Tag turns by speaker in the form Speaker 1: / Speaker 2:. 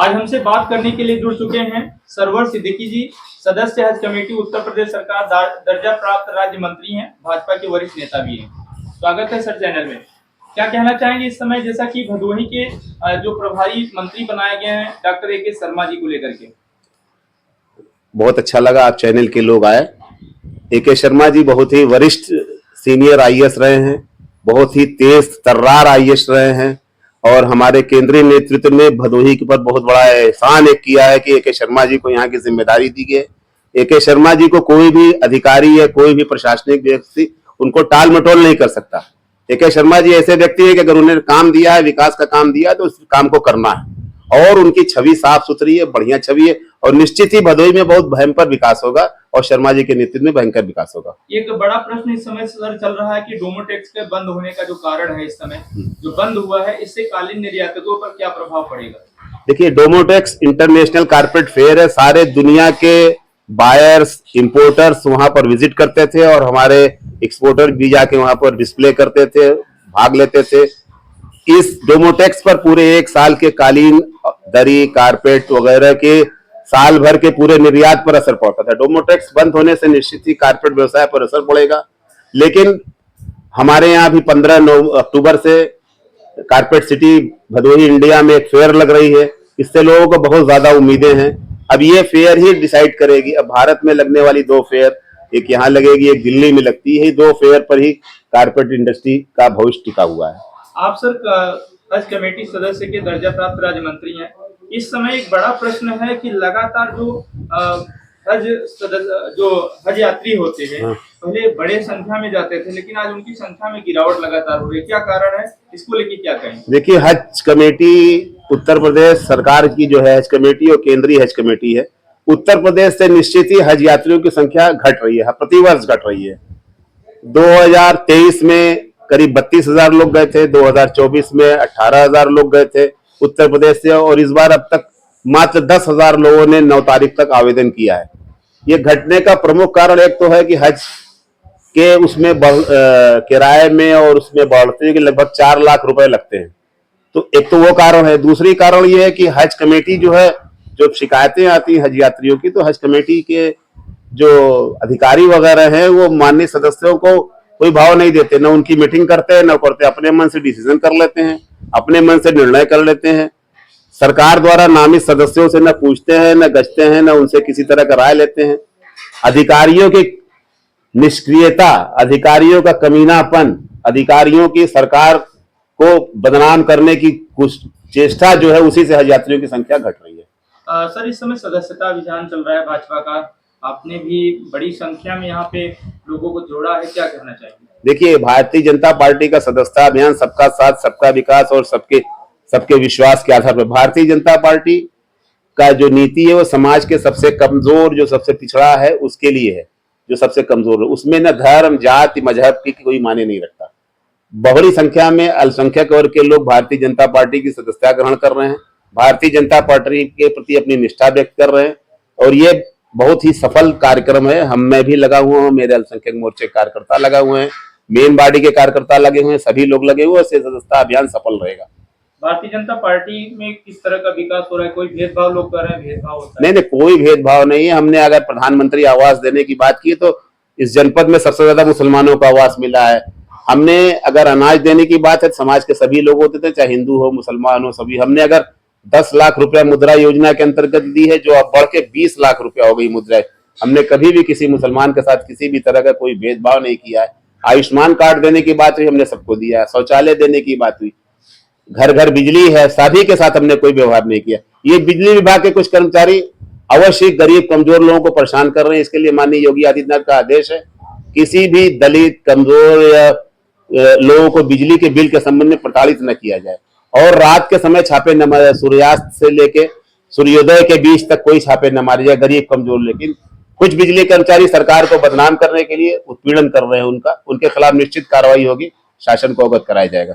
Speaker 1: आज हमसे बात करने के लिए जुड़ चुके हैं सरवर सिद्दीकी जी, सदस्य हज कमेटी उत्तर प्रदेश सरकार, दर्जा प्राप्त राज्य मंत्री हैं, भाजपा के वरिष्ठ नेता भी हैं। स्वागत है सर चैनल में। क्या कहना चाहेंगे इस समय, जैसा कि भदोही के जो प्रभारी मंत्री बनाए गए हैं डॉक्टर ए.के. शर्मा जी को लेकर के?
Speaker 2: बहुत अच्छा लगा आप चैनल के लोग आए। ए.के. शर्मा जी बहुत ही वरिष्ठ सीनियर आईएएस रहे हैं, बहुत ही तेज तर्रार आईएएस रहे हैं और हमारे केंद्रीय नेतृत्व ने भदोही के ऊपर बहुत बड़ा एहसान एक किया है कि ए.के. शर्मा जी को यहाँ की जिम्मेदारी दी गई है। ए.के. शर्मा जी को कोई भी अधिकारी या कोई भी प्रशासनिक व्यक्ति उनको टाल मटोल नहीं कर सकता। ए.के. शर्मा जी ऐसे व्यक्ति है कि अगर उन्हें काम दिया है, विकास का काम दिया है, तो उस काम को करना है और उनकी छवि साफ सुथरी है, बढ़िया छवि है और निश्चित ही भदोही में बहुत भयंकर विकास होगा और शर्मा जी के नेतृत्व में भयंकर विकास होगा।
Speaker 1: एक बड़ा प्रश्न इस समय सर चल रहा है कि डोमो टैक्स के बंद होने का जो कारण है, इस समय जो बंद हुआ है, इससे कालीन निर्यातकों पर क्या प्रभाव पड़ेगा?
Speaker 2: देखिए, डोमो टैक्स इंटरनेशनल कारपेट फेयर है, सारे दुनिया के बायर्स इंपोर्टर्स वहां पर विजिट करते थे और हमारे एक्सपोर्टर भी जाके वहां पर डिस्प्ले करते थे, भाग लेते थे। इस डोमो टैक्स पर पूरे एक साल के कालीन, दरी, कारपेट वगैरह के साल भर के पूरे निर्यात पर असर पड़ता था। डोमो टैक्स बंद होने से निश्चित ही कारपेट व्यवसाय पर असर पड़ेगा, लेकिन हमारे यहाँ भी 15 अक्टूबर से कारपेट सिटी भदोही इंडिया में एक फेयर लग रही है। इससे लोगों को बहुत ज्यादा उम्मीदें हैं। अब ये फेयर ही डिसाइड करेगी। अब भारत में लगने वाली 2 फेयर, एक यहाँ लगेगी, एक दिल्ली में लगती है, 2 फेयर पर ही कारपेट इंडस्ट्री का भविष्य टिका हुआ है।
Speaker 1: आप सर हज कमेटी सदस्य के दर्जा प्राप्त राज्य मंत्री हैं। इस समय एक बड़ा प्रश्न है कि लगातार जो हज यात्री होते हैं, पहले बड़े संख्या में जाते थे, लेकिन आज उनकी संख्या में गिरावट लगातार हो रही है। क्या कारण है, इसको लेके क्या कहें?
Speaker 2: देखिए, हज कमेटी उत्तर प्रदेश सरकार की जो है हज कमेटी और केंद्रीय हज कमेटी है, उत्तर प्रदेश से निश्चित ही हज यात्रियों की संख्या घट रही है, प्रतिवर्ष घट रही है। 2023 में करीब 32,000 लोग गए थे, 2024 में 18,000 लोग गए थे उत्तर प्रदेश से और इस बार अब तक मात्र 10,000 लोगों ने 9 तारीख तक आवेदन किया है। ये घटने का प्रमुख कारण एक तो है कि हज के उसमें किराए में और उसमें बढ़ते के लगभग 4 लाख रुपए लगते हैं, तो एक तो वो कारण है। दूसरी कारण ये है कि हज कमेटी जो है, जो शिकायतें आती हैं हज यात्रियों की, तो हज कमेटी के जो अधिकारी वगैरह हैं वो माननीय सदस्यों को कोई भाव नहीं देते, न उनकी मीटिंग करते हैं, न करते, अपने मन से डिसीजन कर लेते हैं, अपने मन से निर्णय कर लेते हैं। सरकार द्वारा नामित सदस्यों से न पूछते हैं, न गछते हैं, न उनसे किसी तरह का राय लेते हैं। अधिकारियों की निष्क्रियता, अधिकारियों का कमीनापन, अधिकारियों की सरकार को बदनाम करने की कुछ चेष्टा जो है, उसी से हज यात्रियों की संख्या घट रही है।
Speaker 1: सर, इस समय सदस्यता अभियान चल रहा है भाजपा का, आपने भी बड़ी संख्या में यहाँ पे लोगों को जोड़ा है, क्या कहना चाहिए?
Speaker 2: देखिए, भारतीय जनता पार्टी का सदस्यता अभियान सबका साथ, सबका विकास और सबके विश्वास के आधार पर। भारतीय जनता पार्टी का जो नीति है वो समाज के सबसे कमजोर, जो सबसे पिछड़ा है उसके लिए है, जो सबसे कमजोर है। उसमें न धर्म, जाति, मजहब की कोई माने नहीं रखता। बड़ी संख्या में अल्पसंख्यक वर्ग के लोग भारतीय जनता पार्टी की सदस्यता ग्रहण कर रहे हैं, भारतीय जनता पार्टी के प्रति अपनी निष्ठा व्यक्त कर रहे हैं और ये बहुत ही सफल कार्यक्रम है। मैं भी लगा हुआ हूँ, मेरे अल्पसंख्यक मोर्चे कार्यकर्ता लगा हुए हैं, मेन बॉडी के कार्यकर्ता लगे हुए हैं, सभी लोग लगे हुए हैं। सदस्यता अभियान सफल रहेगा।
Speaker 1: भारतीय जनता पार्टी में किस तरह का विकास हो रहा है? कोई भेदभाव लोग कर रहे हैं, भेदभाव होता है?
Speaker 2: नहीं, कोई भेदभाव नहीं है। हमने अगर प्रधानमंत्री आवास देने की बात की तो इस जनपद में सबसे ज्यादा मुसलमानों को आवास मिला है। हमने अगर अनाज देने की बात है, समाज के सभी लोग होते थे, चाहे हिंदू हो, मुसलमान हो, सभी। हमने अगर 10 लाख रुपया मुद्रा योजना के अंतर्गत दी है, जो अब बढ़ के 20 लाख रुपया हो गई मुद्रा। हमने कभी भी किसी मुसलमान के साथ किसी भी तरह का कोई भेदभाव नहीं किया है। आयुष्मान कार्ड देने की बात हुई, हमने सबको दिया है। शौचालय देने की बात हुई, घर घर बिजली है, सभी के साथ हमने कोई व्यवहार नहीं किया। ये बिजली विभाग के कुछ कर्मचारी अवश्य गरीब कमजोर लोगों को परेशान कर रहे हैं। इसके लिए माननीय योगी आदित्यनाथ का आदेश है, किसी भी दलित, कमजोर या लोगों को बिजली के बिल के संबंध में प्रताड़ित न किया जाए और रात के समय छापे न मारे, सूर्यास्त से लेके सूर्योदय के बीच तक कोई छापे न मारे जाए गरीब कमजोर। लेकिन कुछ बिजली कर्मचारी सरकार को बदनाम करने के लिए उत्पीड़न कर रहे हैं, उनके खिलाफ निश्चित कार्रवाई होगी, शासन को अवगत कराया जाएगा।